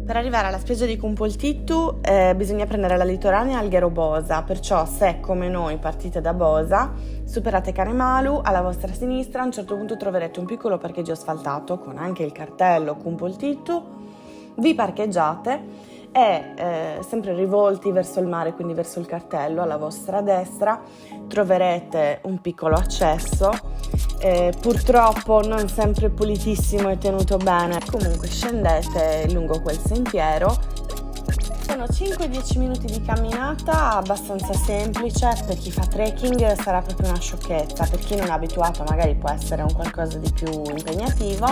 Per arrivare alla spiaggia di Cumpoltittu bisogna prendere la litoranea Alghero Bosa, perciò se come noi partite da Bosa, superate Canemalu, alla vostra sinistra a un certo punto troverete un piccolo parcheggio asfaltato con anche il cartello Cumpoltittu, vi parcheggiate e sempre rivolti verso il mare, quindi verso il cartello, alla vostra destra troverete un piccolo accesso, purtroppo non sempre pulitissimo e tenuto bene, comunque scendete lungo quel sentiero. Sono 5-10 minuti di camminata abbastanza semplice, per chi fa trekking sarà proprio una sciocchezza, per chi non è abituato magari può essere un qualcosa di più impegnativo,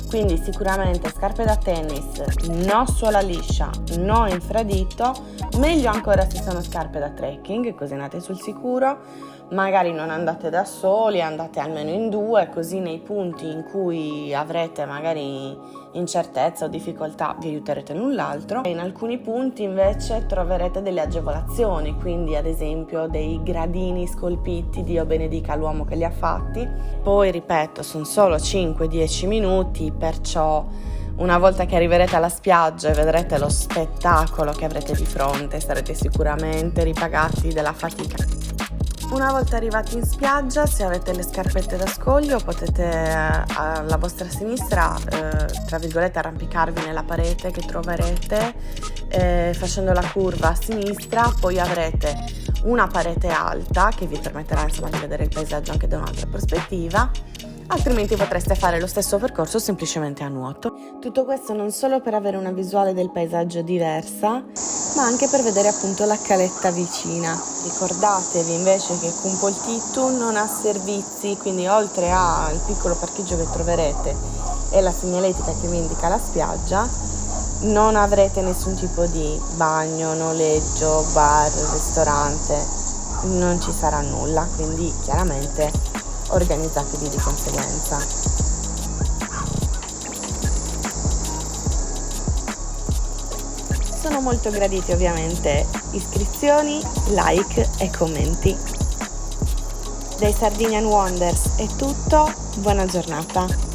quindi sicuramente scarpe da tennis, no suola liscia, no infradito, meglio ancora se sono scarpe da trekking, così andate sul sicuro. Magari non andate da soli, andate almeno in due, così nei punti in cui avrete magari incertezza o difficoltà vi aiuterete l'un l'altro. In alcuni punti invece troverete delle agevolazioni, quindi ad esempio dei gradini scolpiti, Dio benedica l'uomo che li ha fatti. Poi ripeto, sono solo 5-10 minuti, perciò una volta che arriverete alla spiaggia e vedrete lo spettacolo che avrete di fronte, sarete sicuramente ripagati della fatica. Una volta arrivati in spiaggia, se avete le scarpette da scoglio, potete alla vostra sinistra, tra virgolette, arrampicarvi nella parete che troverete facendo la curva a sinistra, poi avrete una parete alta che vi permetterà insomma di vedere il paesaggio anche da un'altra prospettiva. Altrimenti potreste fare lo stesso percorso semplicemente a nuoto. Tutto questo non solo per avere una visuale del paesaggio diversa, ma anche per vedere appunto la caletta vicina. Ricordatevi invece che Cumpoltittu non ha servizi, quindi oltre al piccolo parcheggio che troverete e la segnaletica che vi indica la spiaggia, non avrete nessun tipo di bagno, noleggio, bar, ristorante, non ci sarà nulla, quindi chiaramente organizzatevi di conseguenza. Sono molto graditi ovviamente iscrizioni, like e commenti. Dai Sardinian Wonders è tutto, buona giornata.